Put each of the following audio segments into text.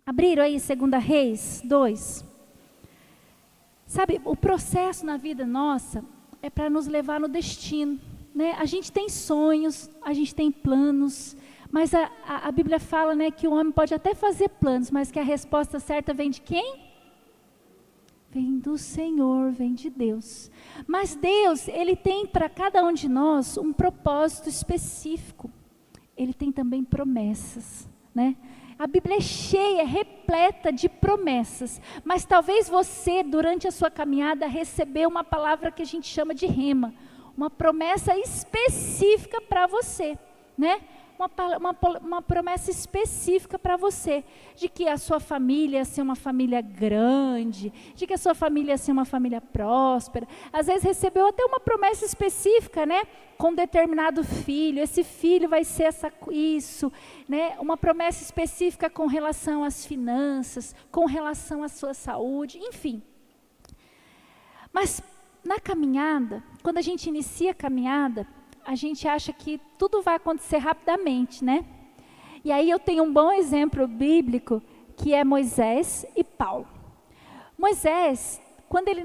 Abriram aí 2 Reis 2. Sabe, o processo na vida nossa é para nos levar no destino, né? A gente tem sonhos, a gente tem planos, mas a Bíblia fala, né, que o homem pode até fazer planos, mas que a resposta certa vem de quem? Vem do Senhor, vem de Deus. Mas Deus, Ele tem para cada um de nós um propósito específico. Ele tem também promessas, né? A Bíblia é cheia, repleta de promessas. Mas talvez você, durante a sua caminhada, recebeu uma palavra que a gente chama de rema. Uma promessa específica para você, né? Uma promessa específica para você, de que a sua família ia ser uma família grande, de que a sua família ia ser uma família próspera. Às vezes recebeu até uma promessa específica, né? Com determinado filho, esse filho vai ser isso, né? Uma promessa específica com relação às finanças, com relação à sua saúde, enfim. Mas na caminhada, quando a gente inicia a caminhada, a gente acha que tudo vai acontecer rapidamente, né? E aí eu tenho um bom exemplo bíblico, que é Moisés e Paulo. Moisés, quando ele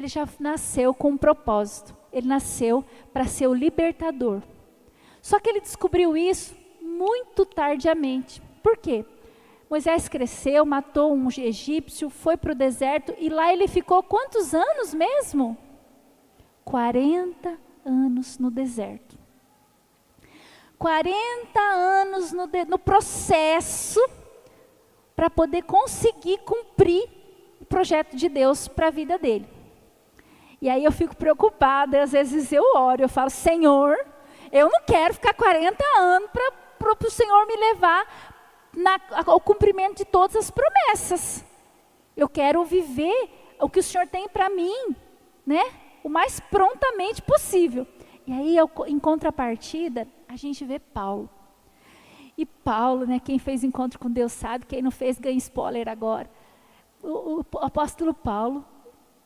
já nasceu com um propósito. Ele nasceu para ser o libertador. Só que ele descobriu isso muito tardiamente. Por quê? Moisés cresceu, matou um egípcio, foi para o deserto, e lá ele ficou quantos anos mesmo? 40 anos no deserto. 40 anos no processo para poder conseguir cumprir o projeto de Deus para a vida dele. E aí eu fico preocupada, às vezes eu oro, eu falo, Senhor, eu não quero ficar 40 anos para o Senhor me levar ao cumprimento de todas as promessas. Eu quero viver o que o Senhor tem para mim, né? O mais prontamente possível. E aí, em contrapartida, a gente vê Paulo. E Paulo, né, quem fez encontro com Deus sabe, quem não fez ganha spoiler agora. O apóstolo Paulo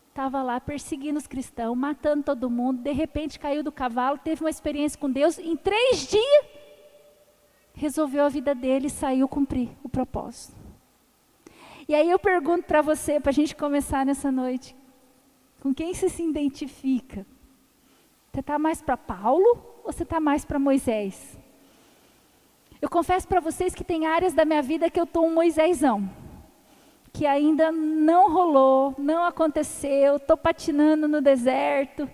estava lá perseguindo os cristãos, matando todo mundo, de repente caiu do cavalo, teve uma experiência com Deus, em 3 dias, resolveu a vida dele e saiu cumprir o propósito. E aí eu pergunto para você, para a gente começar nessa noite, com quem você se identifica? Você está mais para Paulo ou você está mais para Moisés? Eu confesso para vocês que tem áreas da minha vida que eu estou um Moisésão, que ainda não rolou, não aconteceu, estou patinando no deserto,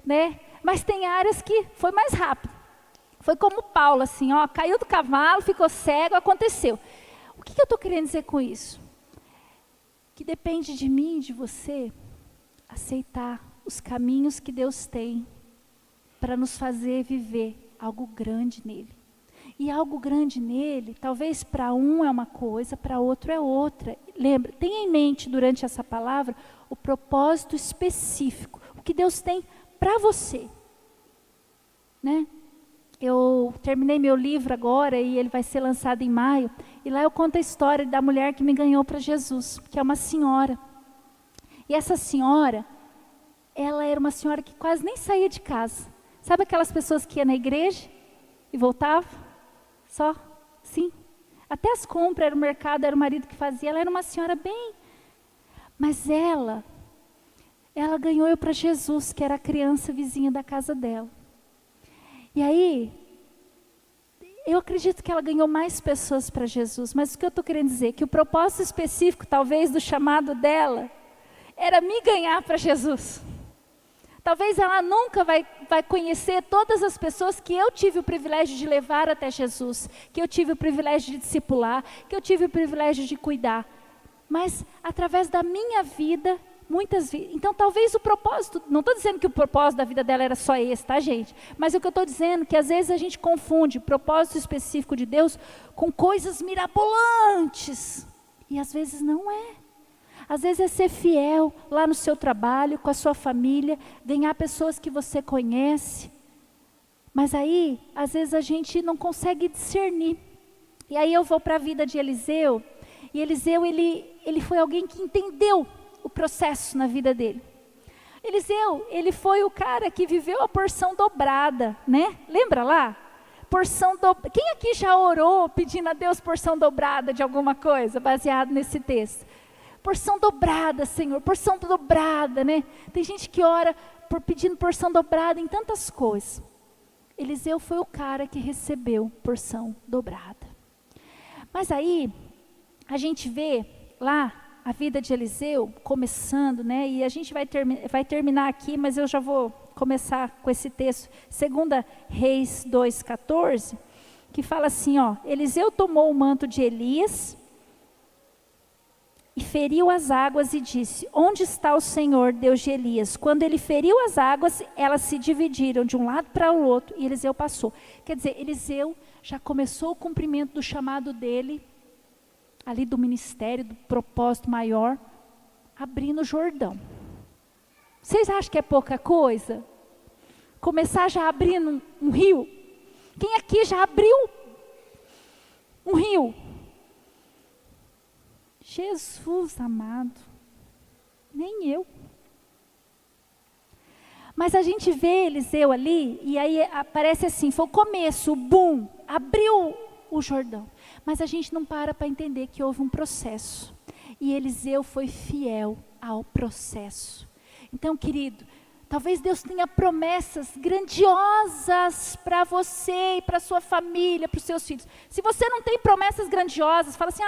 né? Mas tem áreas que foi mais rápido. Foi como Paulo, assim, ó, caiu do cavalo, ficou cego, aconteceu. O que eu estou querendo dizer com isso? Que depende de mim e de você aceitar os caminhos que Deus tem para nos fazer viver algo grande nele. E algo grande nele, talvez para um é uma coisa, para outro é outra. Lembra, tenha em mente durante essa palavra o propósito específico, o que Deus tem para você, né? Eu terminei meu livro agora e ele vai ser lançado em maio. E lá eu conto a história da mulher que me ganhou para Jesus, que é uma senhora. E essa senhora, ela era uma senhora que quase nem saía de casa. Sabe aquelas pessoas que iam na igreja e voltavam? Só, sim. Até as compras, era o mercado, era o marido que fazia. Ela era uma senhora bem... Mas ela ganhou eu para Jesus, que era a criança vizinha da casa dela. E aí, eu acredito que ela ganhou mais pessoas para Jesus, mas o que eu estou querendo dizer? Que o propósito específico, talvez, do chamado dela, era me ganhar para Jesus. Talvez ela nunca vai conhecer todas as pessoas que eu tive o privilégio de levar até Jesus, que eu tive o privilégio de discipular, que eu tive o privilégio de cuidar. Mas, através da minha vida... Muitas vezes, então talvez o propósito, não estou dizendo que o propósito da vida dela era só esse, tá gente? Mas o que eu estou dizendo é que às vezes a gente confunde o propósito específico de Deus com coisas mirabolantes. E às vezes não é. Às vezes é ser fiel lá no seu trabalho, com a sua família, ganhar pessoas que você conhece. Mas aí, às vezes a gente não consegue discernir. E aí eu vou para a vida de Eliseu, e Eliseu ele foi alguém que entendeu o processo na vida dele. Eliseu, ele foi o cara que viveu a porção dobrada, né? Lembra lá? porção dobrada. Quem aqui já orou pedindo a Deus porção dobrada de alguma coisa, baseado nesse texto? Porção dobrada, Senhor, porção dobrada, né? Tem gente que ora pedindo porção dobrada em tantas coisas. Eliseu foi o cara que recebeu porção dobrada. Mas aí, a gente vê lá a vida de Eliseu começando, né? E a gente vai terminar aqui, mas eu já vou começar com esse texto, 2 Reis 2,14, que fala assim, ó, Eliseu tomou o manto de Elias e feriu as águas e disse, onde está o Senhor, Deus de Elias? Quando ele feriu as águas, elas se dividiram de um lado para o outro e Eliseu passou. Quer dizer, Eliseu já começou o cumprimento do chamado dele, ali do ministério, do propósito maior, abrindo o Jordão. Vocês acham que é pouca coisa? Começar já abrindo um rio? Quem aqui já abriu um rio? Jesus amado, nem eu. Mas a gente vê Eliseu ali, e aí aparece assim, foi o começo, o boom, abriu o Jordão. Mas a gente não para entender que houve um processo. E Eliseu foi fiel ao processo. Então, querido, talvez Deus tenha promessas grandiosas para você e para sua família, para os seus filhos. Se você não tem promessas grandiosas, fala assim,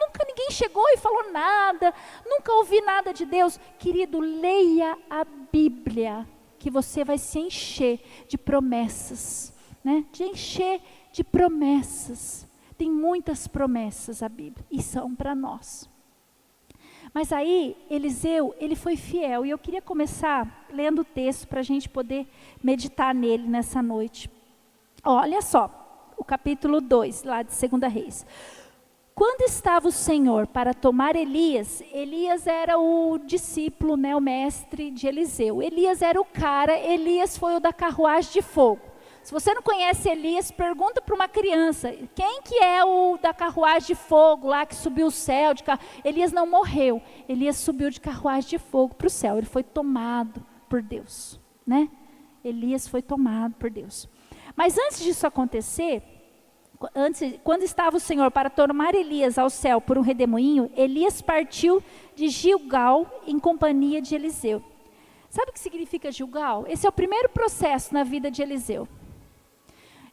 nunca ninguém chegou e falou nada, nunca ouvi nada de Deus. Querido, leia a Bíblia, que você vai se encher de promessas, né? De encher de promessas. Tem muitas promessas a Bíblia, e são para nós. Mas aí, Eliseu, ele foi fiel, e eu queria começar lendo o texto, para a gente poder meditar nele nessa noite. Olha só, o capítulo 2, lá de 2 Reis. Quando estava o Senhor para tomar Elias, Elias era o discípulo, né, o mestre de Eliseu. Elias era o cara, Elias foi o da carruagem de fogo. Se você não conhece Elias, pergunta para uma criança, quem que é o da carruagem de fogo lá que subiu o céu? Elias não morreu, Elias subiu de carruagem de fogo para o céu, ele foi tomado por Deus, né? Elias foi tomado por Deus. Mas antes disso acontecer, quando estava o Senhor para tomar Elias ao céu por um redemoinho, Elias partiu de Gilgal em companhia de Eliseu. Sabe o que significa Gilgal? Esse é o primeiro processo na vida de Eliseu.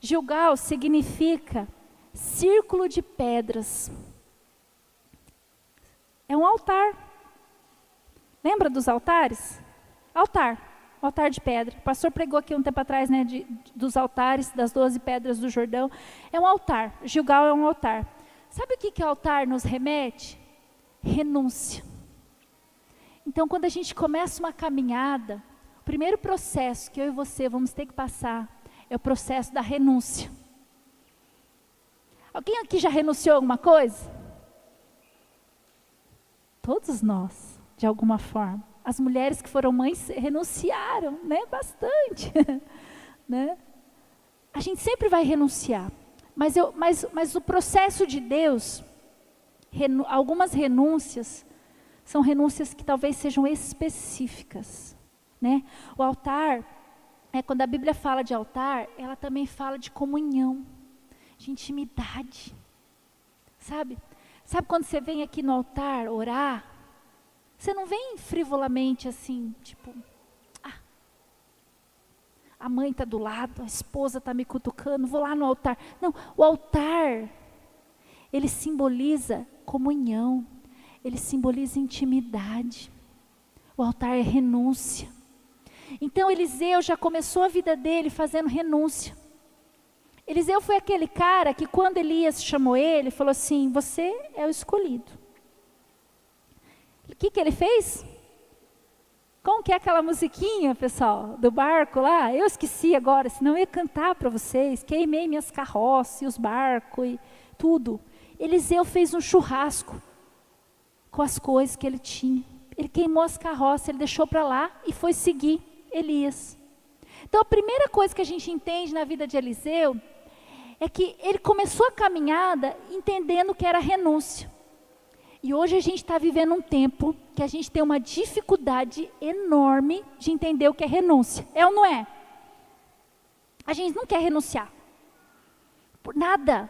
Gilgal significa círculo de pedras. É um altar. Lembra dos altares? Altar de pedra. O pastor pregou aqui um tempo atrás, né, dos altares, das 12 pedras do Jordão. É um altar. Gilgal é um altar. Sabe o que altar nos remete? Renúncia. Então, quando a gente começa uma caminhada, o primeiro processo que eu e você vamos ter que passar é o processo da renúncia. Alguém aqui já renunciou a alguma coisa? Todos nós, de alguma forma. As mulheres que foram mães renunciaram, né? Bastante. Né? A gente sempre vai renunciar. Mas o processo de Deus, algumas renúncias, são renúncias que talvez sejam específicas. Né? O altar, quando a Bíblia fala de altar, ela também fala de comunhão, de intimidade. Sabe quando você vem aqui no altar orar, você não vem frivolamente assim, tipo, a mãe está do lado, a esposa está me cutucando, vou lá no altar. Não, o altar, ele simboliza comunhão, ele simboliza intimidade. O altar é renúncia. Então Eliseu já começou a vida dele fazendo renúncia. Eliseu foi aquele cara que quando Elias chamou ele, falou assim, você é o escolhido. O que ele fez? Como que é aquela musiquinha, pessoal, do barco lá? Eu esqueci agora, senão eu ia cantar para vocês. Queimei minhas carroças e os barcos e tudo. Eliseu fez um churrasco com as coisas que ele tinha. Ele queimou as carroças, ele deixou para lá e foi seguir Elias. Então a primeira coisa que a gente entende na vida de Eliseu é que ele começou a caminhada entendendo que era renúncia. E hoje a gente está vivendo um tempo que a gente tem uma dificuldade enorme de entender o que é renúncia. É ou não é? A gente não quer renunciar. Por nada.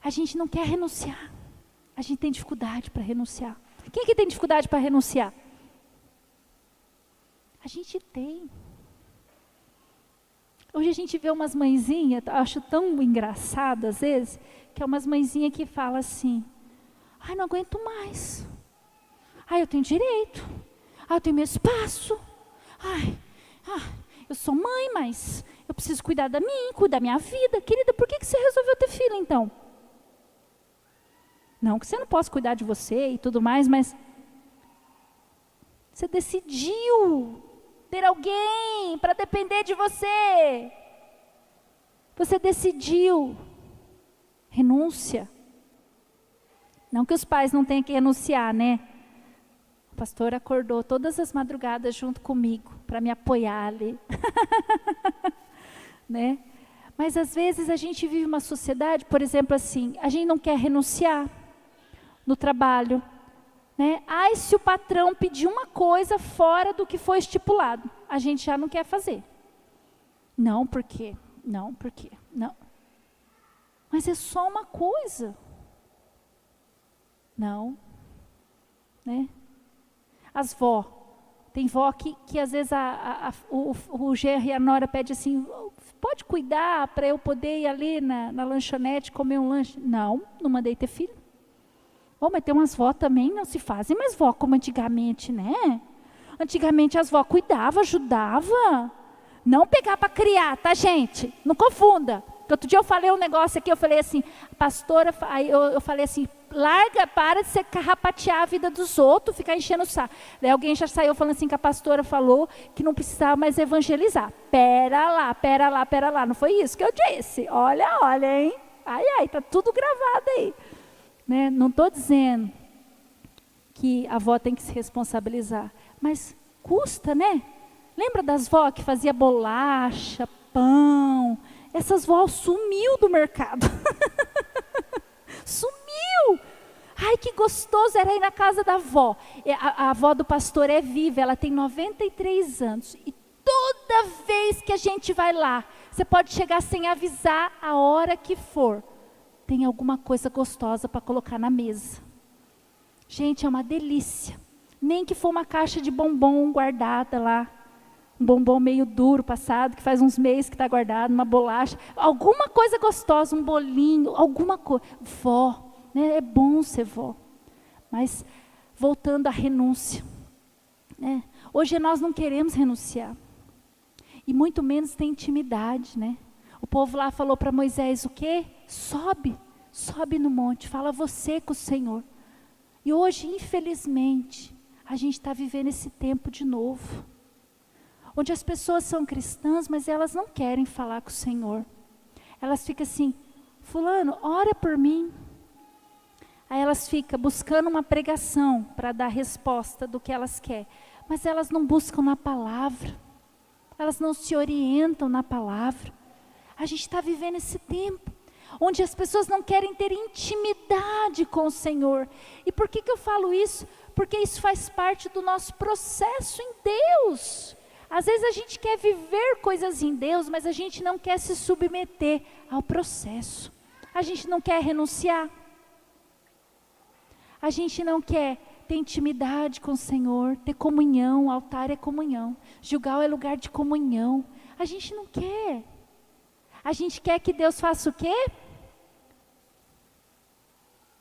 A gente não quer renunciar. A gente tem dificuldade para renunciar. Quem que tem dificuldade para renunciar? A gente tem. Hoje a gente vê umas mãezinhas, acho tão engraçado às vezes, que é umas mãezinhas que falam assim, ai, não aguento mais. Ai, eu tenho direito. Ai, eu tenho meu espaço. Ai, eu sou mãe, mas eu preciso cuidar da minha vida. Querida, por que você resolveu ter filho então? Não que você não possa cuidar de você e tudo mais, mas você decidiu ter alguém para depender de você. Você decidiu. Renúncia. Não que os pais não tenham que renunciar, né? O pastor acordou todas as madrugadas junto comigo para me apoiar ali. Né? Mas às vezes a gente vive uma sociedade, por exemplo assim, a gente não quer renunciar no trabalho. Né? Ai, se o patrão pedir uma coisa fora do que foi estipulado, a gente já não quer fazer. Não, por quê? Não, por quê? Não. Mas é só uma coisa. Não. Né? As vó. Tem vó que às vezes o genro e a nora pedem assim, pode cuidar para eu poder ir ali na lanchonete comer um lanche? Não mandei ter filho. Oh, mas tem umas vó também, não se fazem mais vó como antigamente, né? Antigamente as vó cuidavam, ajudavam. Não pegar para criar, tá, gente? Não confunda. Outro dia eu falei um negócio aqui, eu falei assim, pastora, aí eu falei assim, larga, para de ser carrapatear a vida dos outros, ficar enchendo o saco. Daí alguém já saiu falando assim que a pastora falou que não precisava mais evangelizar. Pera lá, não foi isso que eu disse. Olha, hein? Ai, tá tudo gravado aí. Né? Não estou dizendo que a avó tem que se responsabilizar, mas custa, né? Lembra das vó que fazia bolacha, pão? Essas vó sumiu do mercado. Sumiu! Ai, que gostoso era ir na casa da avó. A avó do pastor é viva, ela tem 93 anos. E toda vez que a gente vai lá, você pode chegar sem avisar a hora que for. Tem alguma coisa gostosa para colocar na mesa. Gente, é uma delícia. Nem que for uma caixa de bombom guardada lá. Um bombom meio duro, passado, que faz uns meses que está guardado, uma bolacha. Alguma coisa gostosa, um bolinho, alguma coisa. Vó, né? É bom ser vó. Mas, voltando à renúncia. Né? Hoje nós não queremos renunciar. E muito menos ter intimidade, né? O povo lá falou para Moisés o quê? Sobe no monte, fala você com o Senhor. E hoje, infelizmente, a gente está vivendo esse tempo de novo. Onde as pessoas são cristãs, mas elas não querem falar com o Senhor. Elas ficam assim, fulano, ora por mim. Aí elas ficam buscando uma pregação para dar resposta do que elas querem. Mas elas não buscam na palavra. Elas não se orientam na palavra. A gente está vivendo esse tempo, onde as pessoas não querem ter intimidade com o Senhor. E por que eu falo isso? Porque isso faz parte do nosso processo em Deus. Às vezes a gente quer viver coisas em Deus, mas a gente não quer se submeter ao processo. A gente não quer renunciar. A gente não quer ter intimidade com o Senhor, ter comunhão, altar é comunhão. Gilgal é lugar de comunhão. A gente não quer. A gente quer que Deus faça o quê?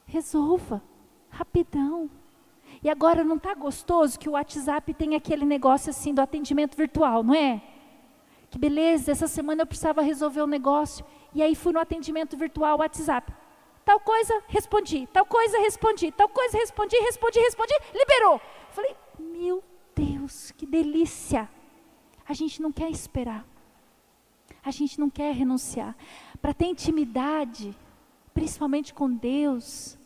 Resolva, rapidão. E agora não está gostoso que o WhatsApp tem aquele negócio assim do atendimento virtual, não é? Que beleza, essa semana eu precisava resolver um negócio. E aí fui no atendimento virtual, WhatsApp. Tal coisa, respondi. Tal coisa, respondi. Tal coisa, respondi. Liberou. Falei, meu Deus, que delícia. A gente não quer esperar. A gente não quer renunciar. Para ter intimidade, principalmente com Deus,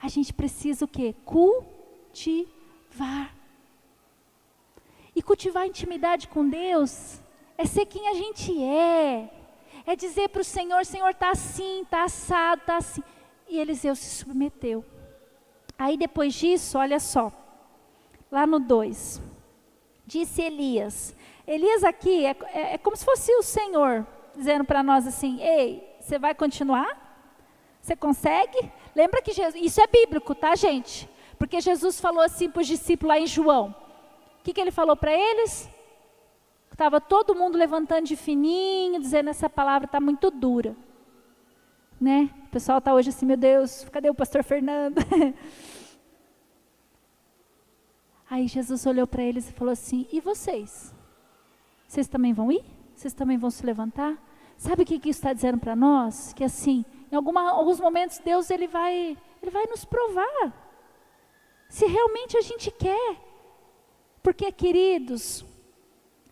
a gente precisa o quê? Cultivar. E cultivar intimidade com Deus é ser quem a gente é. É dizer para o Senhor, Senhor, está assim, está assado, está assim. E Eliseu se submeteu. Aí depois disso, olha só. Lá no 2. Disse Elias. Elias aqui é como se fosse o Senhor dizendo para nós assim, ei, você vai continuar? Você consegue? Lembra que Jesus, isso é bíblico, tá, gente? Porque Jesus falou assim para os discípulos lá em João. O que ele falou para eles? Estava todo mundo levantando de fininho, dizendo essa palavra está muito dura. Né? O pessoal está hoje assim, meu Deus, cadê o pastor Fernando? Aí Jesus olhou para eles e falou assim, e vocês? Vocês também vão ir? Vocês também vão se levantar? Sabe o que isso está dizendo para nós? Que assim, em alguns momentos Deus ele vai nos provar. Se realmente a gente quer. Porque, queridos,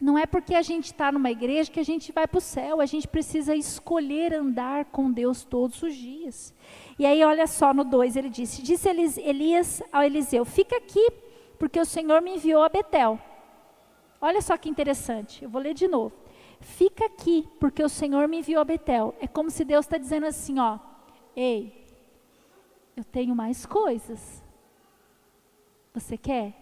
não é porque a gente está numa igreja que a gente vai para o céu. A gente precisa escolher andar com Deus todos os dias. E aí, olha só, no 2, ele disse Elias ao Eliseu, fica aqui, porque o Senhor me enviou a Betel. Olha só que interessante, eu vou ler de novo. Fica aqui, porque o Senhor me enviou a Betel. É como se Deus está dizendo assim, ó, ei, eu tenho mais coisas. Você quer?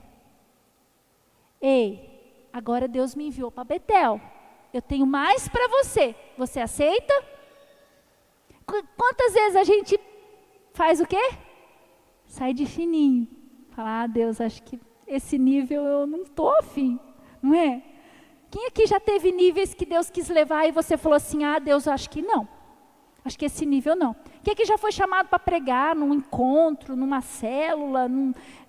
Ei, agora Deus me enviou para Betel. Eu tenho mais para você. Você aceita? Quantas vezes a gente faz o quê? Sai de fininho. Fala, Deus, acho que esse nível eu não estou afim. Não é? Quem aqui já teve níveis que Deus quis levar e você falou assim, Deus, acho que não. Acho que esse nível não. Quem aqui já foi chamado para pregar num encontro, numa célula?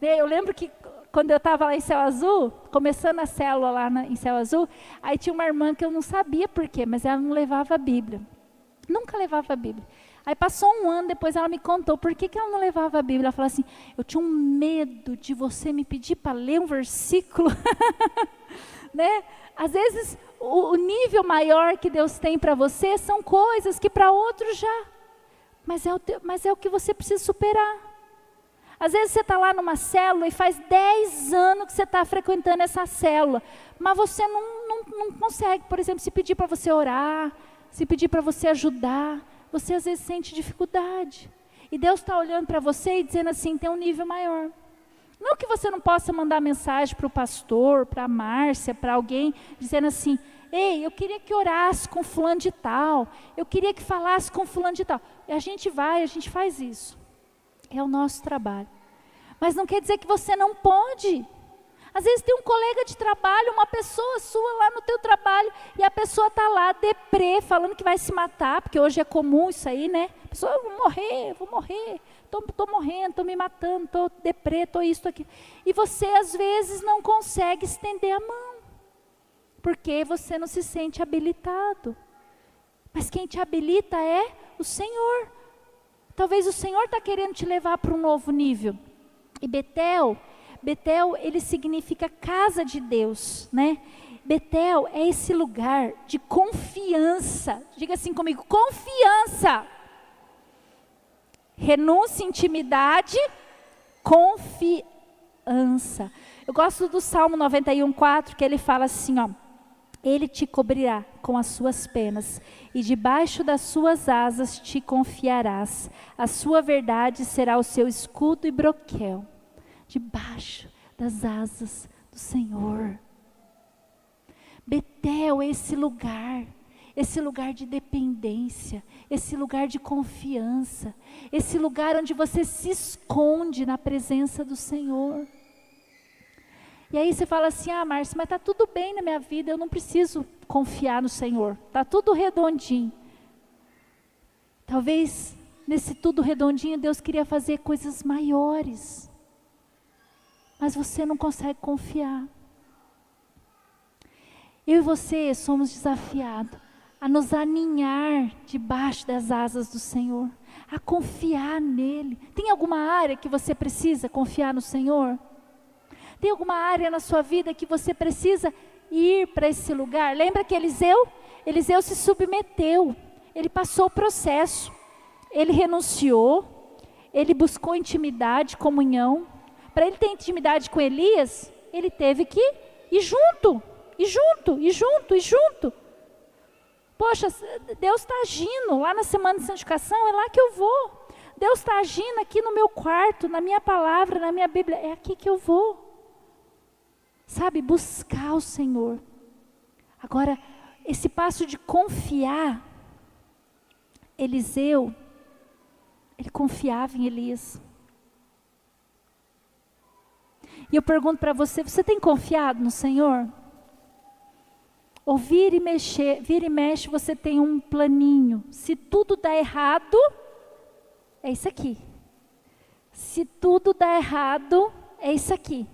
Eu lembro que quando eu estava lá em Céu Azul, começando a célula lá em Céu Azul, aí tinha uma irmã que eu não sabia por quê, mas ela não levava a Bíblia. Nunca levava a Bíblia. Aí passou um ano, depois ela me contou por que ela não levava a Bíblia. Ela falou assim, eu tinha um medo de você me pedir para ler um versículo. Né? Às vezes, o nível maior que Deus tem para você são coisas que para outros já. Mas é o que você precisa superar. Às vezes você está lá numa célula e faz 10 anos que você está frequentando essa célula. Mas você não consegue, por exemplo, se pedir para você orar, se pedir para você ajudar. Você às vezes sente dificuldade. E Deus está olhando para você e dizendo assim, tem um nível maior. Não que você não possa mandar mensagem para o pastor, para a Márcia, para alguém, dizendo assim, ei, eu queria que orasse com fulano de tal, eu queria que falasse com fulano de tal. E a gente faz isso. É o nosso trabalho. Mas não quer dizer que você não pode. Às vezes tem um colega de trabalho, uma pessoa sua lá no teu trabalho, e a pessoa está lá, deprê, falando que vai se matar, porque hoje é comum isso aí, né? A pessoa, eu vou morrer. Estou morrendo, estou me matando, estou deprê, estou isso, estou aquilo. E você, às vezes, não consegue estender a mão, porque você não se sente habilitado. Mas quem te habilita é o Senhor. Talvez o Senhor está querendo te levar para um novo nível. E Betel, ele significa casa de Deus, né? Betel é esse lugar de confiança. Diga assim comigo, confiança. Renúncia, intimidade, confiança. Eu gosto do Salmo 91:4, que ele fala assim, ó. Ele te cobrirá com as suas penas, e debaixo das suas asas te confiarás. A sua verdade será o seu escudo e broquel. Debaixo das asas do Senhor. Betel é esse lugar de dependência, esse lugar de confiança, esse lugar onde você se esconde na presença do Senhor. E aí você fala assim, Márcia, mas está tudo bem na minha vida, eu não preciso confiar no Senhor, está tudo redondinho. Talvez nesse tudo redondinho Deus queria fazer coisas maiores, mas você não consegue confiar. Eu e você somos desafiados a nos aninhar debaixo das asas do Senhor, a confiar nele. Tem alguma área que você precisa confiar no Senhor? Tem alguma área na sua vida que você precisa ir para esse lugar? Lembra que Eliseu se submeteu, ele passou o processo, ele renunciou, ele buscou intimidade, comunhão. Para ele ter intimidade com Elias, ele teve que ir junto. Poxa, Deus está agindo lá na semana de santificação, é lá que eu vou. Deus está agindo aqui no meu quarto, na minha palavra, na minha Bíblia, é aqui que eu vou. Sabe, buscar o Senhor. Agora, esse passo de confiar Eliseu, ele confiava em Elias. E eu pergunto para você, você tem confiado no Senhor? Ou vira e mexe, você tem um planinho. Se tudo dá errado, é isso aqui. Se tudo dá errado, é isso aqui.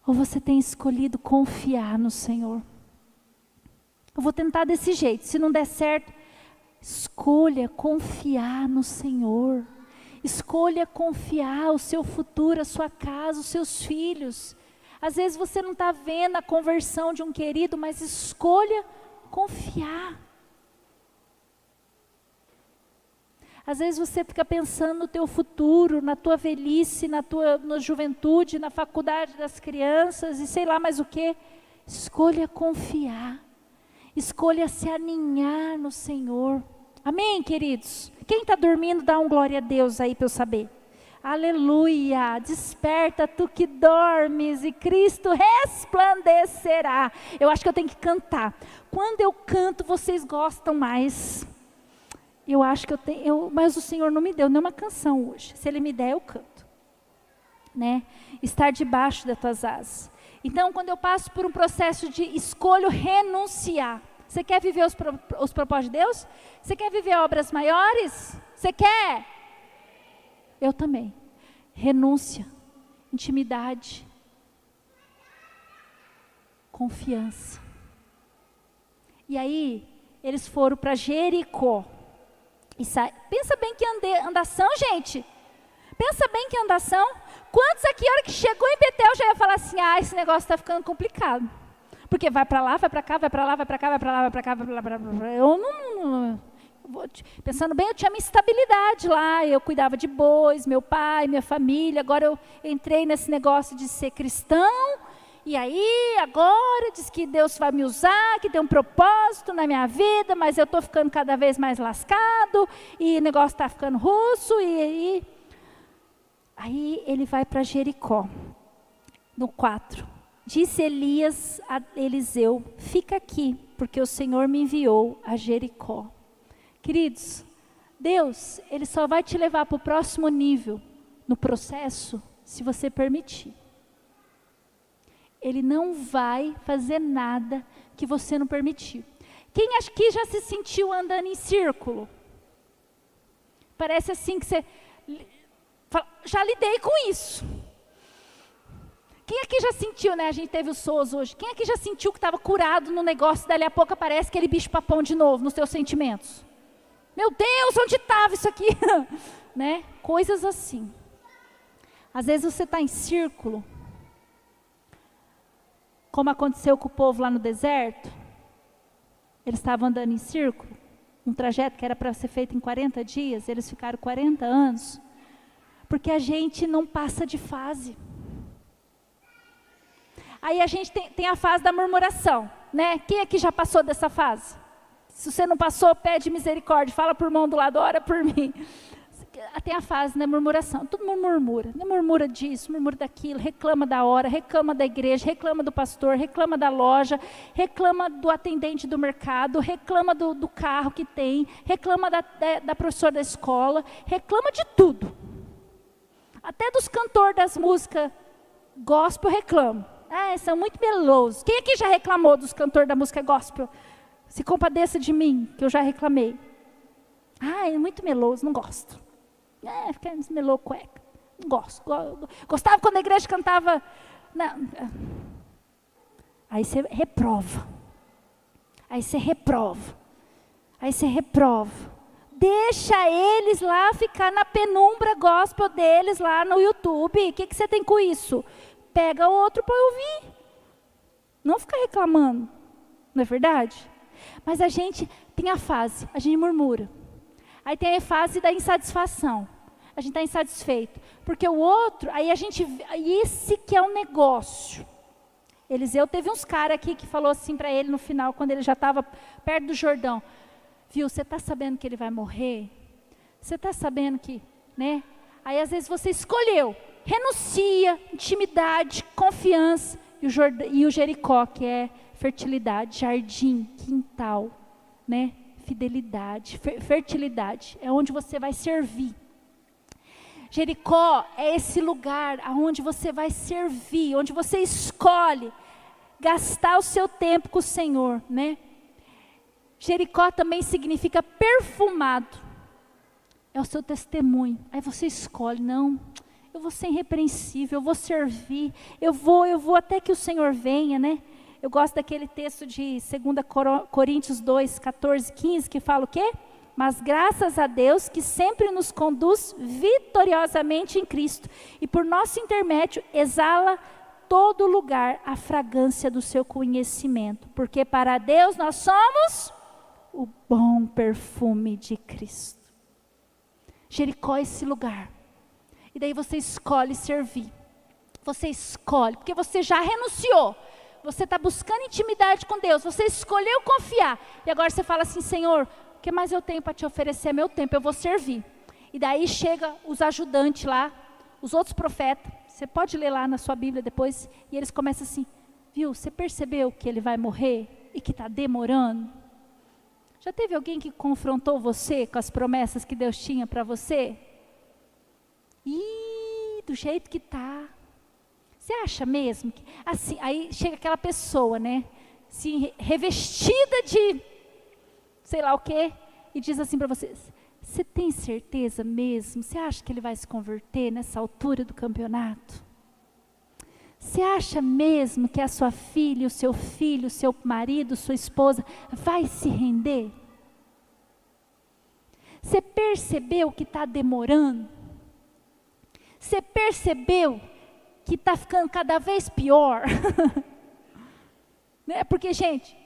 Ou você tem escolhido confiar no Senhor? Eu vou tentar desse jeito. Se não der certo, escolha confiar no Senhor. Escolha confiar o seu futuro, a sua casa, os seus filhos. Às vezes você não está vendo a conversão de um querido, mas escolha confiar. Às vezes você fica pensando no teu futuro, na tua velhice, na juventude, na faculdade das crianças e sei lá mais o quê. Escolha confiar. Escolha se aninhar no Senhor. Amém, queridos? Quem está dormindo, dá um glória a Deus aí para eu saber. Aleluia, desperta tu que dormes e Cristo resplandecerá. Eu acho que eu tenho que cantar. Quando eu canto, vocês gostam mais. Eu acho que eu tenho, mas o Senhor não me deu nenhuma canção hoje. Se Ele me der, eu canto. Né? Estar debaixo das tuas asas. Então, quando eu passo por um processo de escolho renunciar. Você quer viver os propósitos de Deus? Você quer viver obras maiores? Você quer? Eu também. Renúncia, intimidade, confiança. E aí, eles foram para Jericó. Pensa bem que andação, gente. Pensa bem que andação. Quantos aqui, a hora que chegou em Betel, já ia falar assim, esse negócio está ficando complicado. Porque vai para lá, vai para cá, vai para lá, vai para cá, vai para lá, vai para cá, vai para lá. Eu não pensando bem, eu tinha minha estabilidade lá, eu cuidava de bois, meu pai, minha família, agora eu entrei nesse negócio de ser cristão, e aí agora diz que Deus vai me usar, que tem um propósito na minha vida, mas eu estou ficando cada vez mais lascado, e o negócio está ficando russo, e aí ele vai para Jericó, no 4. Disse Elias a Eliseu, fica aqui, porque o Senhor me enviou a Jericó. Queridos, Deus, Ele só vai te levar para o próximo nível no processo, se você permitir. Ele não vai fazer nada que você não permitir. Quem acha que já se sentiu andando em círculo? Parece assim que você... Já lidei com isso. Quem aqui já sentiu, né? A gente teve o SOS hoje. Quem aqui já sentiu que estava curado no negócio, dali a pouco aparece aquele bicho papão de novo nos seus sentimentos? Meu Deus, onde estava isso aqui? Né? Coisas assim. Às vezes você está em círculo, como aconteceu com o povo lá no deserto. Eles estavam andando em círculo, um trajeto que era para ser feito em 40 dias, eles ficaram 40 anos, porque a gente não passa de fase. Aí a gente tem a fase da murmuração, né? Quem aqui já passou dessa fase? Se você não passou, pede misericórdia, fala por mão do lado, ora por mim. Tem a fase da murmuração, todo mundo murmura, né? Murmura disso, murmura daquilo, reclama da hora, reclama da igreja, reclama do pastor, reclama da loja, reclama do atendente do mercado, reclama do carro que tem, reclama da professora da escola, reclama de tudo. Até dos cantores das músicas gospel reclamam. São muito melosos. Quem aqui já reclamou dos cantores da música gospel? Se compadeça de mim, que eu já reclamei. É muito meloso, não gosto. Fica melou cueca. Não gosto. Gostava quando a igreja cantava. Não. Aí você reprova. Aí você reprova. Deixa eles lá ficar na penumbra gospel deles lá no YouTube. O que você tem com isso? Pega outro para ouvir. Não ficar reclamando. Não é verdade? Mas a gente tem a fase, a gente murmura. Aí tem a fase da insatisfação. A gente está insatisfeito. Porque o outro, esse que é o negócio. Eliseu teve uns caras aqui que falou assim para ele no final, quando ele já estava perto do Jordão. Viu, você está sabendo que ele vai morrer? Você está sabendo que, né? Aí às vezes você escolheu, renuncia, intimidade, confiança, e o Jericó, que é fertilidade, jardim, quintal. né? Fidelidade, fertilidade, é onde você vai servir. Jericó é esse lugar onde você vai servir, onde você escolhe gastar o seu tempo com o Senhor, né? Jericó também significa perfumado, é o seu testemunho. Aí você escolhe, não, eu vou ser irrepreensível, eu vou servir, eu vou até que o Senhor venha, né? Eu gosto daquele texto de 2 Coríntios 2, 14, 15, que fala o quê? Mas graças a Deus que sempre nos conduz vitoriosamente em Cristo, e por nosso intermédio exala todo lugar a fragrância do seu conhecimento, porque para Deus nós somos o bom perfume de Cristo. Jericó é esse lugar, e daí você escolhe servir, você escolhe, porque você já renunciou, você está buscando intimidade com Deus, você escolheu confiar, e agora você fala assim, Senhor, o que mais eu tenho para te oferecer? É meu tempo, eu vou servir. E daí chega os ajudantes lá, os outros profetas, você pode ler lá na sua Bíblia depois, e eles começam assim, viu, você percebeu que ele vai morrer e que está demorando? Já teve alguém que confrontou você com as promessas que Deus tinha para você? Ih, do jeito que está. Você acha mesmo? Que, assim, aí chega aquela pessoa, né, assim, revestida de sei lá o quê, e diz assim para vocês, você tem certeza mesmo? Você acha que ele vai se converter nessa altura do campeonato? Você acha mesmo que a sua filha, o seu filho, o seu marido, sua esposa vai se render? Você percebeu que está demorando? Você percebeu que está ficando cada vez pior? Né? Porque, gente,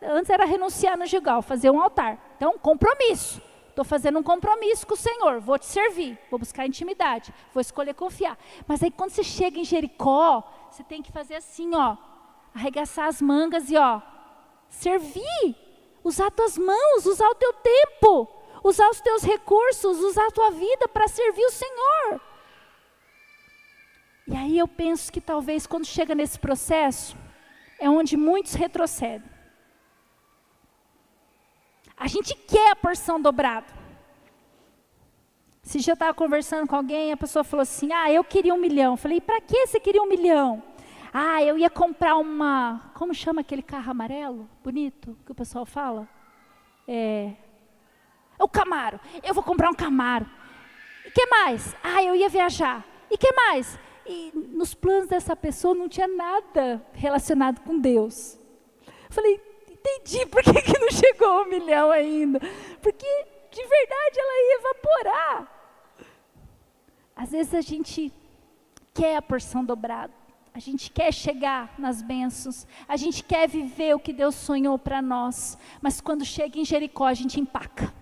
antes era renunciar no Gilgal, fazer um altar. Então, compromisso. Estou fazendo um compromisso com o Senhor. Vou te servir, vou buscar intimidade, vou escolher confiar. Mas aí quando você chega em Jericó, você tem que fazer assim, ó. Arregaçar as mangas e ó, servir. Usar tuas mãos, usar o teu tempo. Usar os teus recursos, usar a tua vida para servir o Senhor. E aí eu penso que talvez quando chega nesse processo, é onde muitos retrocedem. A gente quer a porção dobrada. Esse dia eu estava conversando com alguém, a pessoa falou assim, eu queria 1 milhão. Eu falei, para que você queria 1 milhão? Eu ia comprar como chama aquele carro amarelo, bonito, que o pessoal fala? O Camaro. Eu vou comprar um Camaro. E que mais? Eu ia viajar. E que mais? E nos planos dessa pessoa não tinha nada relacionado com Deus. Eu falei, entendi por que não chegou 1 milhão ainda. Porque de verdade ela ia evaporar. Às vezes a gente quer a porção dobrada. A gente quer chegar nas bênçãos. A gente quer viver o que Deus sonhou para nós. Mas quando chega em Jericó, a gente empaca.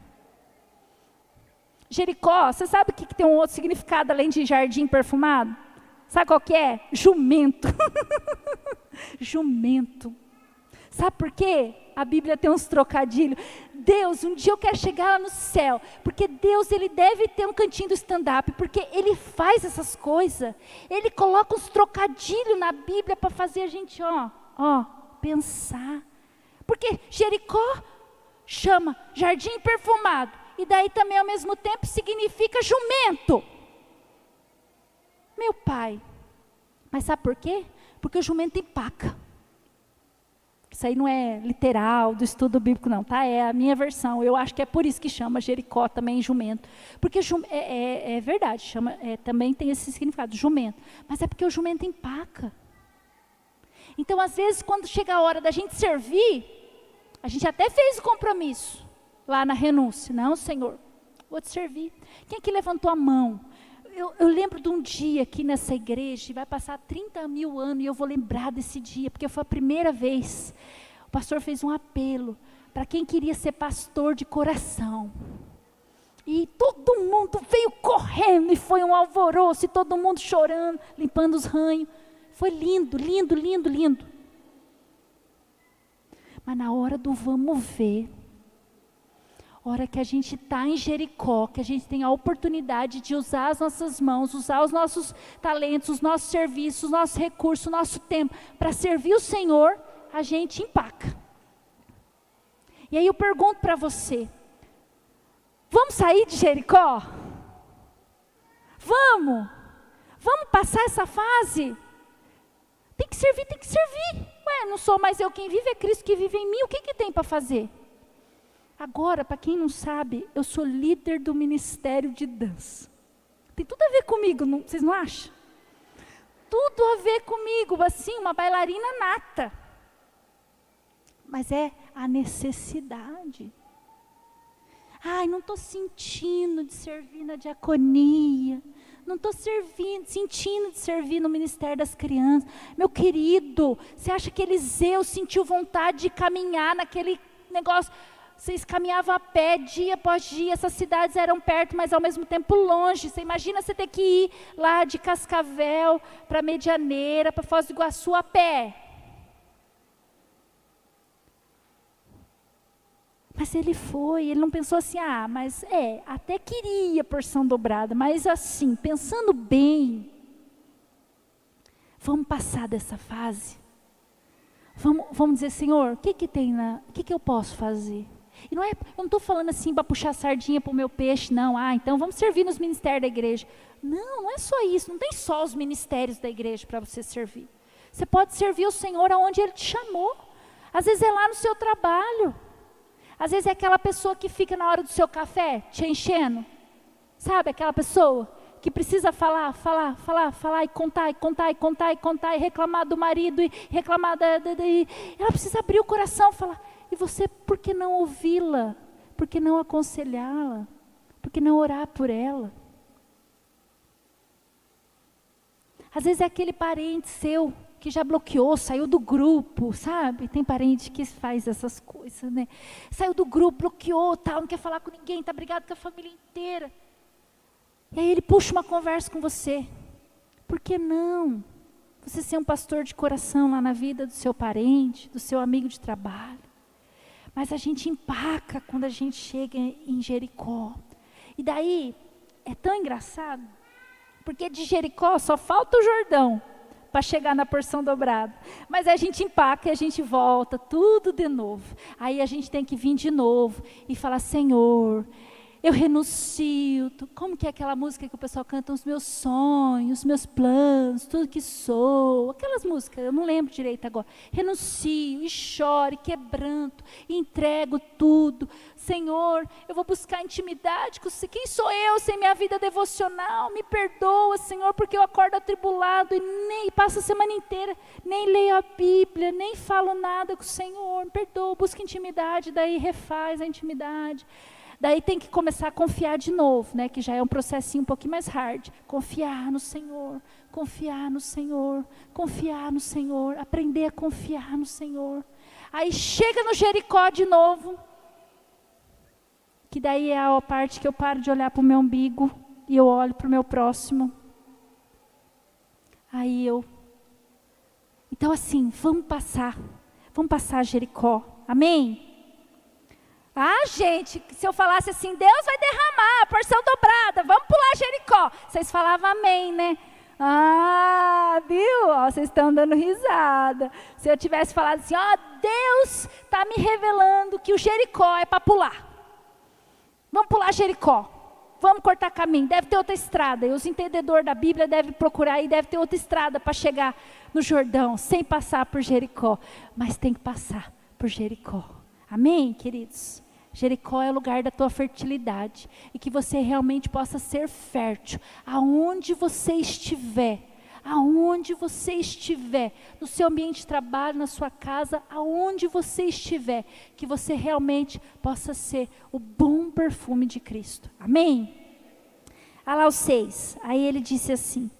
Jericó, você sabe o que tem um outro significado além de jardim perfumado? Sabe qual que é? Jumento. Jumento. Sabe por quê? A Bíblia tem uns trocadilhos. Deus, um dia eu quero chegar lá no céu, porque Deus, Ele deve ter um cantinho do stand-up, porque Ele faz essas coisas. Ele coloca uns trocadilhos na Bíblia para fazer a gente, pensar. Porque Jericó chama jardim perfumado, e daí também ao mesmo tempo significa jumento. Meu pai, mas sabe por quê? Porque o jumento empaca. Isso aí não é literal do estudo bíblico não, tá? É a minha versão. Eu acho que é por isso que chama Jericó também jumento. Porque é verdade, também tem esse significado, jumento. Mas é porque o jumento empaca. Então, às vezes, quando chega a hora da gente servir, a gente até fez o compromisso lá na renúncia. Não, Senhor, vou te servir. Quem é que levantou a mão? Eu lembro de um dia aqui nessa igreja, vai passar 30 mil anos, e eu vou lembrar desse dia, porque foi a primeira vez. O pastor fez um apelo para quem queria ser pastor de coração. E todo mundo veio correndo, e foi um alvoroço, e todo mundo chorando, limpando os ranhos. Foi lindo, lindo, lindo, lindo. Mas na hora do vamos ver, hora que a gente está em Jericó, que a gente tem a oportunidade de usar as nossas mãos, usar os nossos talentos, os nossos serviços, os nossos recursos, o nosso tempo, para servir o Senhor, a gente empaca. E aí eu pergunto para você, vamos sair de Jericó? Vamos passar essa fase? Tem que servir. Ué, não sou mais eu quem vive, é Cristo que vive em mim, o que tem para fazer? Agora, para quem não sabe, eu sou líder do ministério de dança. Tem tudo a ver comigo, não, vocês não acham? Tudo a ver comigo, assim, uma bailarina nata. Mas é a necessidade. Ai, não estou sentindo de servir na diaconia. Não estou sentindo de servir no Ministério das Crianças. Meu querido, você acha que Eliseu sentiu vontade de caminhar naquele negócio? Vocês caminhavam a pé dia após dia, essas cidades eram perto, mas ao mesmo tempo longe. Você imagina você ter que ir lá de Cascavel para Medianeira, para Foz do Iguaçu a pé. Mas ele foi, ele não pensou assim, mas até queria porção dobrada, mas assim, pensando bem, vamos passar dessa fase. Vamos dizer, Senhor, o que eu posso fazer? E eu não estou falando assim para puxar sardinha para o meu peixe, não. Então vamos servir nos ministérios da igreja. Não é só isso, não tem só os ministérios da igreja para você servir. Você pode servir o Senhor aonde Ele te chamou. Às vezes é lá no seu trabalho. Às vezes é aquela pessoa que fica na hora do seu café, te enchendo. Sabe, aquela pessoa que precisa falar e contar, e reclamar do marido, e reclamar ela precisa abrir o coração, falar. E você, por que não ouvi-la? Por que não aconselhá-la? Por que não orar por ela? Às vezes é aquele parente seu que já bloqueou, saiu do grupo, sabe? Tem parente que faz essas coisas, né? Saiu do grupo, bloqueou, não quer falar com ninguém, está brigado com a família inteira. E aí ele puxa uma conversa com você. Por que não? Você ser um pastor de coração lá na vida do seu parente, do seu amigo de trabalho. Mas a gente empaca quando a gente chega em Jericó. E daí, é tão engraçado, porque de Jericó só falta o Jordão para chegar na porção dobrada. Mas a gente empaca e a gente volta, tudo de novo. Aí a gente tem que vir de novo e falar, Senhor, eu renuncio. Como que é aquela música que o pessoal canta? Os meus sonhos, os meus planos, tudo que sou. Aquelas músicas, eu não lembro direito agora. Renuncio e choro, e quebranto, e entrego tudo. Senhor, eu vou buscar intimidade com você. Quem sou eu sem minha vida devocional? Me perdoa, Senhor, porque eu acordo atribulado e nem passo a semana inteira, nem leio a Bíblia, nem falo nada com o Senhor. Me perdoa, busca intimidade, daí refaz a intimidade. Daí tem que começar a confiar de novo, né? Que já é um processinho um pouquinho mais hard. Confiar no Senhor, confiar no Senhor, confiar no Senhor, aprender a confiar no Senhor. Aí chega no Jericó de novo, que daí é a parte que eu paro de olhar para o meu umbigo e eu olho para o meu próximo. Então assim, vamos passar Jericó, amém? Gente, se eu falasse assim, Deus vai derramar a porção dobrada, vamos pular Jericó. Vocês falavam amém, né? Viu? Vocês estão dando risada. Se eu tivesse falado assim, Deus está me revelando que o Jericó é para pular. Vamos pular Jericó. Vamos cortar caminho. Deve ter outra estrada. E os entendedores da Bíblia devem procurar e deve ter outra estrada para chegar no Jordão, sem passar por Jericó. Mas tem que passar por Jericó. Amém, queridos? Jericó é o lugar da tua fertilidade. E que você realmente possa ser fértil. Aonde você estiver. No seu ambiente de trabalho, na sua casa, aonde você estiver. Que você realmente possa ser o bom perfume de Cristo. Amém? Lá o 6. Aí ele disse assim.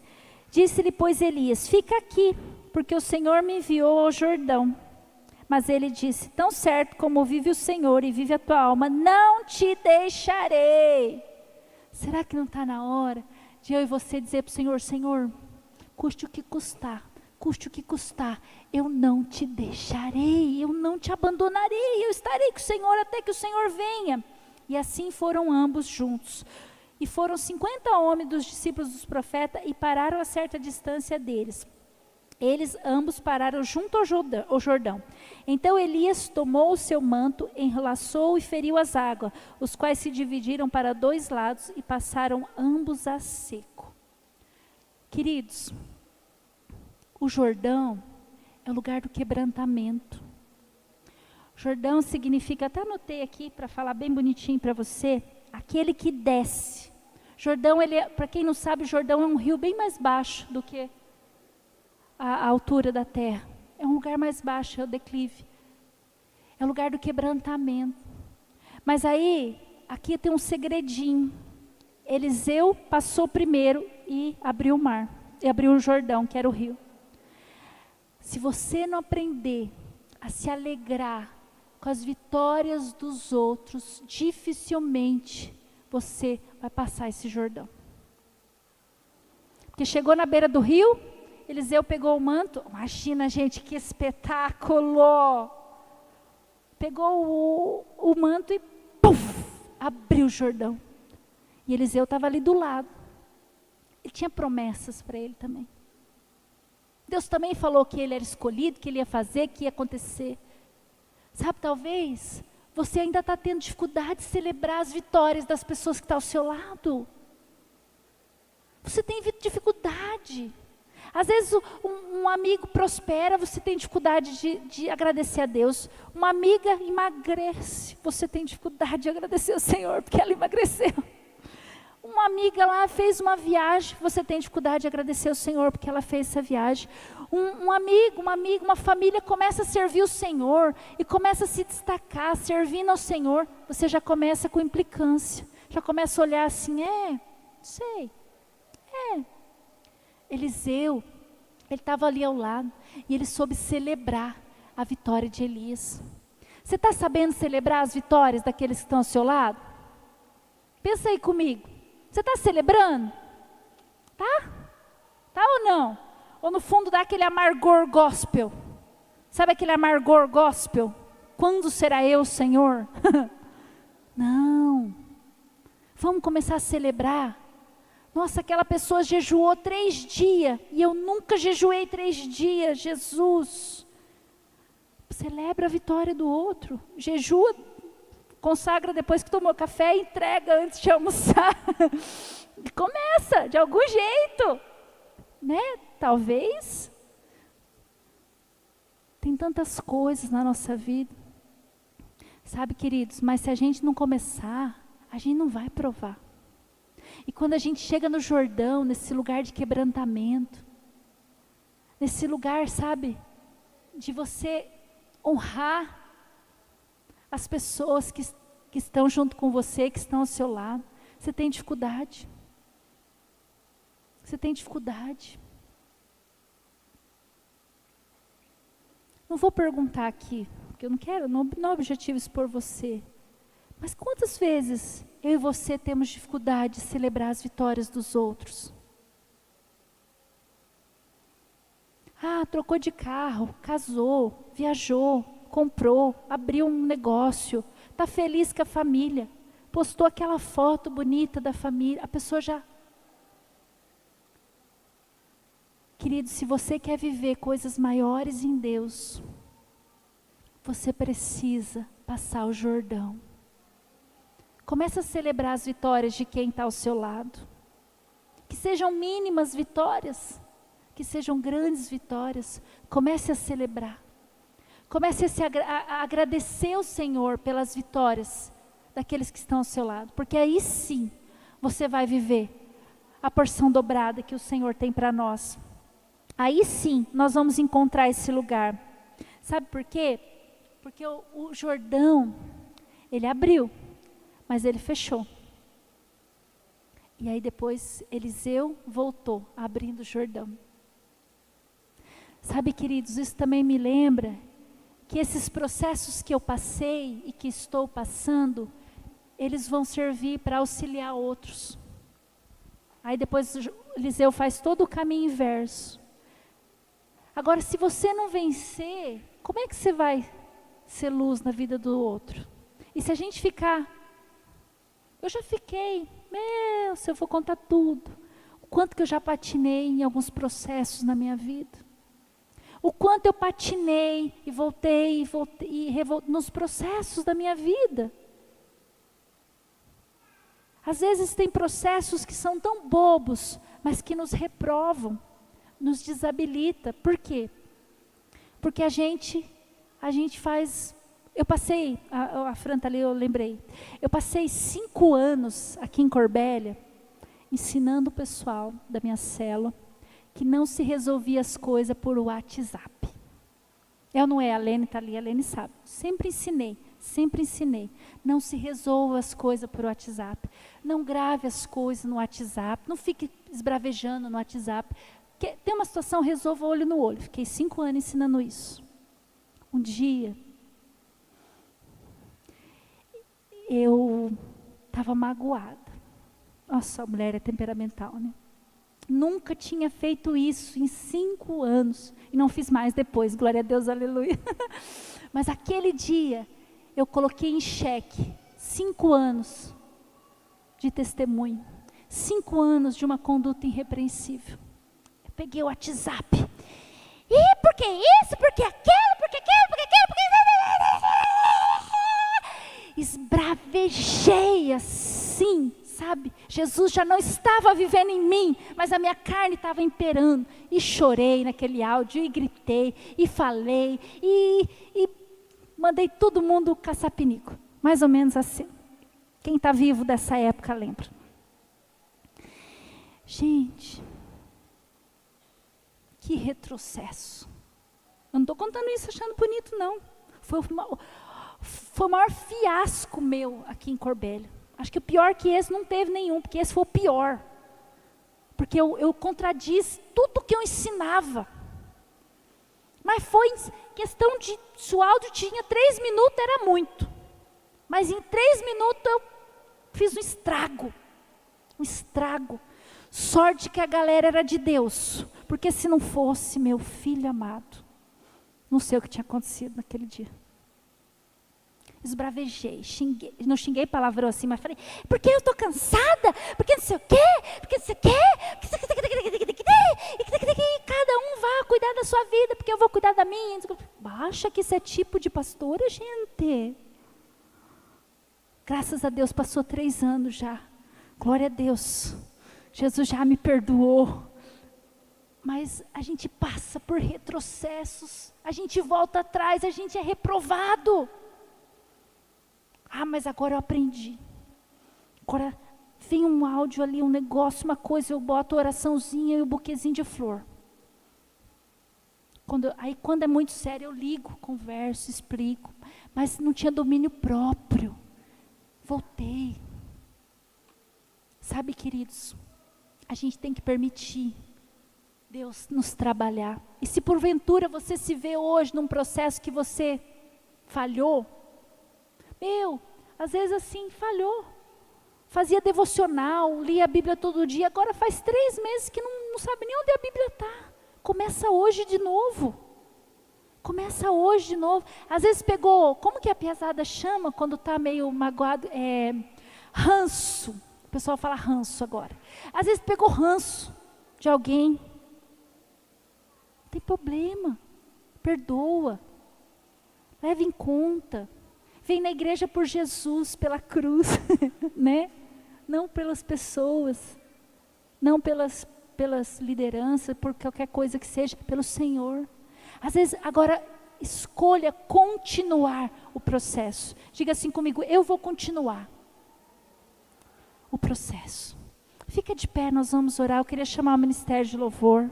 Disse-lhe, pois, Elias, fica aqui, porque o Senhor me enviou ao Jordão. Mas ele disse, tão certo como vive o Senhor e vive a tua alma, não te deixarei. Será que não está na hora de eu e você dizer para o Senhor, Senhor, custe o que custar, eu não te deixarei, eu não te abandonarei, eu estarei com o Senhor até que o Senhor venha. E assim foram ambos juntos. E foram 50 homens dos discípulos dos profetas e pararam a certa distância deles. Eles ambos pararam junto ao Jordão. Então Elias tomou o seu manto, enlaçou e feriu as águas, os quais se dividiram para 2 lados e passaram ambos a seco. Queridos, o Jordão é o lugar do quebrantamento. Jordão significa, até anotei aqui para falar bem bonitinho para você, aquele que desce. Jordão, para quem não sabe, o Jordão é um rio bem mais baixo do que a altura da terra. É um lugar mais baixo, é o declive. É o lugar do quebrantamento. Mas aí, aqui tem um segredinho. Eliseu passou primeiro e abriu o mar. E abriu o Jordão, que era o rio. Se você não aprender a se alegrar com as vitórias dos outros, dificilmente você vai passar esse Jordão. Porque chegou na beira do rio, Eliseu pegou o manto. Imagina, gente, que espetáculo! Pegou o manto e puf, abriu o Jordão. E Eliseu estava ali do lado. Ele tinha promessas para ele também. Deus também falou que ele era escolhido, que ele ia fazer, que ia acontecer. Sabe, talvez você ainda está tendo dificuldade de celebrar as vitórias das pessoas que estão ao seu lado. Você tem dificuldade. Às vezes um amigo prospera, você tem dificuldade de agradecer a Deus. Uma amiga emagrece, você tem dificuldade de agradecer ao Senhor, porque ela emagreceu. Uma amiga lá fez uma viagem, você tem dificuldade de agradecer ao Senhor, porque ela fez essa viagem. Um amigo, uma família começa a servir o Senhor, e começa a se destacar, servindo ao Senhor, você já começa com implicância, já começa a olhar assim, Eliseu, ele estava ali ao lado, e ele soube celebrar a vitória de Elias. Você está sabendo celebrar as vitórias daqueles que estão ao seu lado? Pensa aí comigo, você está celebrando? Tá? Tá ou não? Ou no fundo dá aquele amargor gospel? Sabe aquele amargor gospel? Quando será eu, Senhor? Não. Vamos começar a celebrar. Nossa, aquela pessoa jejuou 3 dias e eu nunca jejuei 3 dias, Jesus. Celebra a vitória do outro. Jejua, consagra depois que tomou café e entrega antes de almoçar. Começa, de algum jeito. Né? Talvez. Tem tantas coisas na nossa vida. Sabe, queridos, mas se a gente não começar, a gente não vai provar. E quando a gente chega no Jordão, nesse lugar de quebrantamento, nesse lugar, sabe, de você honrar as pessoas que estão junto com você, que estão ao seu lado, você tem dificuldade. Você tem dificuldade. Não vou perguntar aqui, porque eu não quero, não é objetivo expor você. Mas quantas vezes eu e você temos dificuldade de celebrar as vitórias dos outros? Trocou de carro, casou, viajou, comprou, abriu um negócio, está feliz com a família, postou aquela foto bonita da família, a pessoa já... Querido, se você quer viver coisas maiores em Deus, você precisa passar o Jordão. Comece a celebrar as vitórias de quem está ao seu lado. Que sejam mínimas vitórias, que sejam grandes vitórias. Comece a celebrar. Comece a agradecer ao Senhor pelas vitórias daqueles que estão ao seu lado. Porque aí sim, você vai viver a porção dobrada que o Senhor tem para nós. Aí sim, nós vamos encontrar esse lugar. Sabe por quê? Porque o Jordão, ele abriu. Mas ele fechou. E aí depois Eliseu voltou, abrindo o Jordão. Sabe, queridos, isso também me lembra que esses processos que eu passei e que estou passando, eles vão servir para auxiliar outros. Aí depois Eliseu faz todo o caminho inverso. Agora, se você não vencer, como é que você vai ser luz na vida do outro? E se a gente ficar... Eu já fiquei, se eu for contar tudo, o quanto que eu já patinei em alguns processos na minha vida. O quanto eu patinei e voltei nos processos da minha vida. Às vezes tem processos que são tão bobos, mas que nos reprovam, nos desabilita. Por quê? Porque a gente faz... Eu passei, a Fran tá ali, eu lembrei. Eu passei 5 anos aqui em Corbélia, ensinando o pessoal da minha célula que não se resolvia as coisas por WhatsApp. Eu não é, a Lene está ali, a Lene sabe. Sempre ensinei. Não se resolva as coisas por WhatsApp. Não grave as coisas no WhatsApp. Não fique esbravejando no WhatsApp. Tem uma situação, resolva olho no olho. Fiquei 5 anos ensinando isso. Um dia, eu estava magoada. Nossa, a mulher é temperamental, né? Nunca tinha feito isso em 5 anos. E não fiz mais depois, glória a Deus, aleluia. Mas aquele dia, eu coloquei em xeque 5 anos de testemunho. 5 anos de uma conduta irrepreensível. Eu peguei o WhatsApp. E por que isso, por que aquilo, por que aquilo, por que aquilo, por que... Esbravejei assim, sabe? Jesus já não estava vivendo em mim, mas a minha carne estava imperando. E chorei naquele áudio, e gritei, e falei, e mandei todo mundo caçar pinico. Mais ou menos assim. Quem está vivo dessa época lembra. Gente, que retrocesso. Eu não estou contando isso achando bonito, não. Foi o maior fiasco meu aqui em Corbélia. Acho que o pior que esse não teve nenhum, porque esse foi o pior. Porque eu contradiz tudo que eu ensinava. Mas foi questão de, se o áudio tinha 3 minutos, era muito. Mas em 3 minutos eu fiz um estrago. Um estrago. Sorte que a galera era de Deus. Porque se não fosse, meu filho amado, não sei o que tinha acontecido naquele dia. Esbravejei, xinguei, não xinguei palavrão assim, mas falei, porque eu estou cansada, porque não sei o quê, porque não sei o quê, e cada um vai cuidar da sua vida, porque eu vou cuidar da minha. Acha que isso é tipo de pastora, gente? Graças a Deus, passou 3 anos já, glória a Deus, Jesus já me perdoou. Mas a gente passa por retrocessos, a gente volta atrás, a gente é reprovado. Ah, mas agora eu aprendi. Agora vem um áudio ali, um negócio, uma coisa, eu boto a oraçãozinha e o buquezinho de flor. Quando é muito sério, eu ligo, converso, explico. Mas não tinha domínio próprio. Voltei. Sabe, queridos, a gente tem que permitir Deus nos trabalhar. E se porventura você se vê hoje num processo que você falhou, às vezes assim, falhou. Fazia devocional, lia a Bíblia todo dia, agora faz 3 meses que não sabe nem onde a Bíblia está. Começa hoje de novo. Começa hoje de novo. Às vezes pegou, como que a piazada chama quando está meio magoado? Ranço. O pessoal fala ranço agora. Às vezes pegou ranço de alguém. Não tem problema. Perdoa. Leva em conta. Vem na igreja por Jesus, pela cruz, né? Não pelas pessoas, não pelas lideranças, por qualquer coisa que seja, pelo Senhor. Às vezes, agora, escolha continuar o processo. Diga assim comigo, eu vou continuar o processo. Fica de pé, nós vamos orar. Eu queria chamar o ministério de louvor.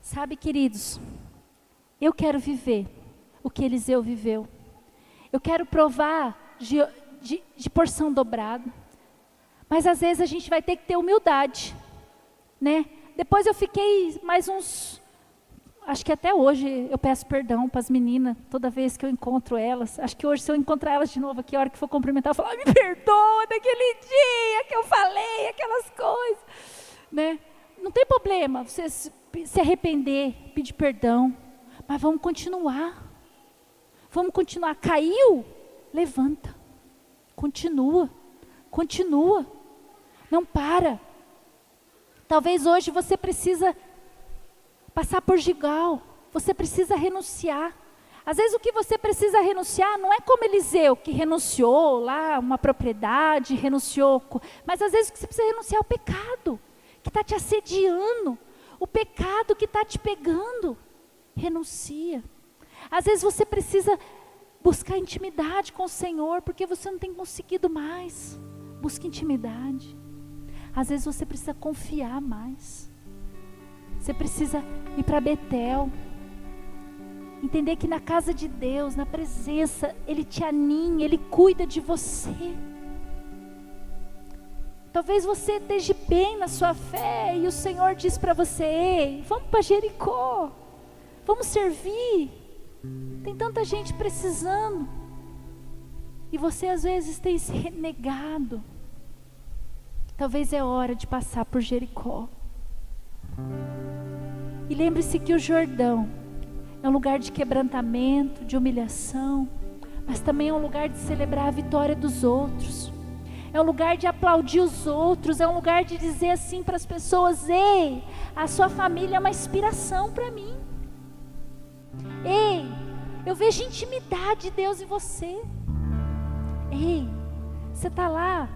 Sabe, queridos, eu quero viver o que Eliseu viveu. Eu quero provar de porção dobrada. Mas às vezes a gente vai ter que ter humildade, né? Depois eu fiquei mais uns... Acho que até hoje eu peço perdão para as meninas, toda vez que eu encontro elas. Acho que hoje, se eu encontrar elas de novo aqui, a hora que for cumprimentar, eu falo, me perdoa daquele dia que eu falei aquelas coisas, né? Não tem problema você se arrepender, pedir perdão, mas vamos continuar. Vamos continuar. Caiu? Levanta. Continua. Continua. Não para. Talvez hoje você precisa passar por Gilgal, você precisa renunciar. Às vezes o que você precisa renunciar não é como Eliseu, que renunciou lá uma propriedade, renunciou. Mas às vezes o que você precisa renunciar é o pecado, que está te assediando. O pecado que está te pegando. Renuncia. Às vezes você precisa buscar intimidade com o Senhor, porque você não tem conseguido mais. Busque intimidade. Às vezes você precisa confiar mais. Você precisa ir para Betel. Entender que na casa de Deus, na presença, Ele te aninha, Ele cuida de você. Talvez você esteja bem na sua fé e o Senhor diz para você: ei, vamos para Jericó, vamos servir. Tem tanta gente precisando. E você às vezes tem se renegado. Talvez é hora de passar por Jericó. E lembre-se que o Jordão é um lugar de quebrantamento, de humilhação, mas também é um lugar de celebrar a vitória dos outros. É um lugar de aplaudir os outros, é um lugar de dizer assim para as pessoas: ei, a sua família é uma inspiração para mim. Ei, eu vejo intimidade de Deus em você. Ei, você está lá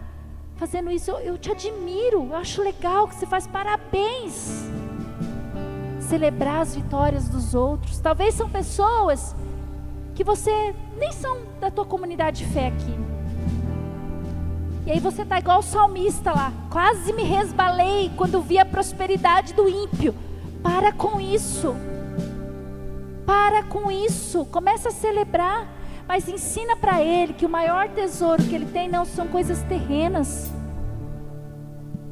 fazendo isso, eu te admiro, eu acho legal que você faz, parabéns. Celebrar as vitórias dos outros. Talvez são pessoas que você nem são da tua comunidade de fé aqui. E aí você está igual o salmista lá: quase me resbalei quando vi a prosperidade do ímpio. Para com isso. Para com isso. Começa a celebrar. Mas ensina para ele que o maior tesouro que ele tem não são coisas terrenas.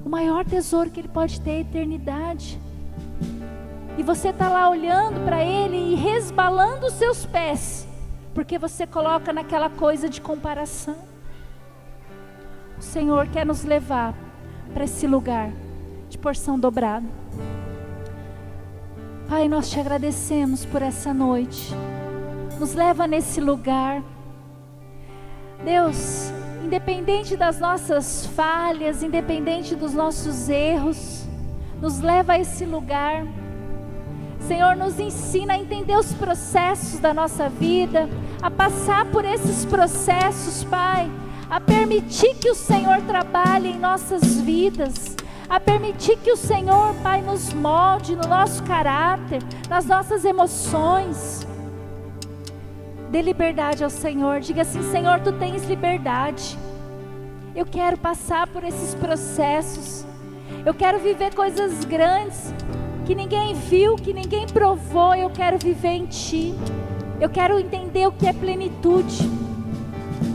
O maior tesouro que ele pode ter é a eternidade. E você está lá olhando para ele e resbalando os seus pés, porque você coloca naquela coisa de comparação. O Senhor quer nos levar para esse lugar de porção dobrada. Pai, nós te agradecemos por essa noite. Nos leva nesse lugar. Deus, independente das nossas falhas, independente dos nossos erros, nos leva a esse lugar. Senhor, nos ensina a entender os processos da nossa vida, a passar por esses processos, Pai, a permitir que o Senhor trabalhe em nossas vidas, a permitir que o Senhor, Pai, nos molde no nosso caráter, nas nossas emoções. Dê liberdade ao Senhor, diga assim: Senhor, Tu tens liberdade. Eu quero passar por esses processos, eu quero viver coisas grandes, que ninguém viu, que ninguém provou. Eu quero viver em Ti. Eu quero entender o que é plenitude.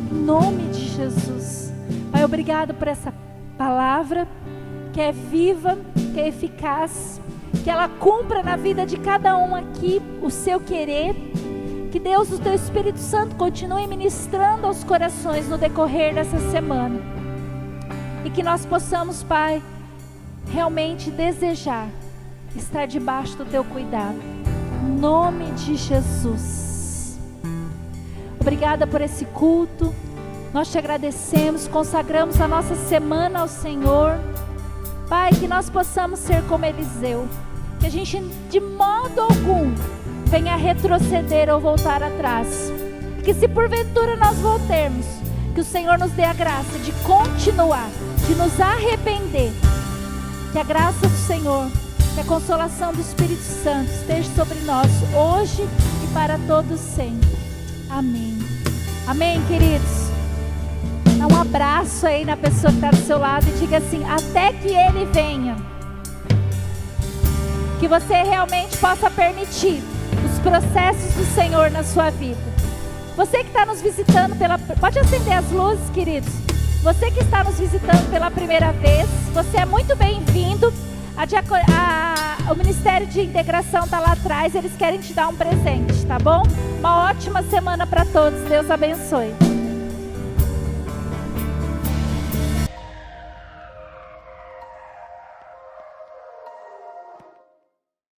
Em nome de Jesus. Pai, obrigado por essa palavra, que é viva, que é eficaz, que ela cumpra na vida de cada um aqui o seu querer. Que Deus, o Teu Espírito Santo, continue ministrando aos corações no decorrer dessa semana. E que nós possamos, Pai, realmente desejar estar debaixo do Teu cuidado. Em nome de Jesus. Obrigada por esse culto. Nós Te agradecemos, consagramos a nossa semana ao Senhor. Pai, que nós possamos ser como Eliseu. Que a gente de modo algum venha retroceder ou voltar atrás. Que se porventura nós voltarmos, que o Senhor nos dê a graça de continuar, de nos arrepender. Que a graça do Senhor, que a consolação do Espírito Santo esteja sobre nós hoje e para todos sempre. Amém. Amém, queridos. Dá um abraço aí na pessoa que está do seu lado e diga assim: até que Ele venha. Que você realmente possa permitir os processos do Senhor na sua vida. Você que está nos visitando pode acender as luzes, queridos. Você que está nos visitando pela primeira vez, você é muito bem-vindo. O Ministério de Integração está lá atrás, eles querem te dar um presente, tá bom? Uma ótima semana para todos, Deus abençoe.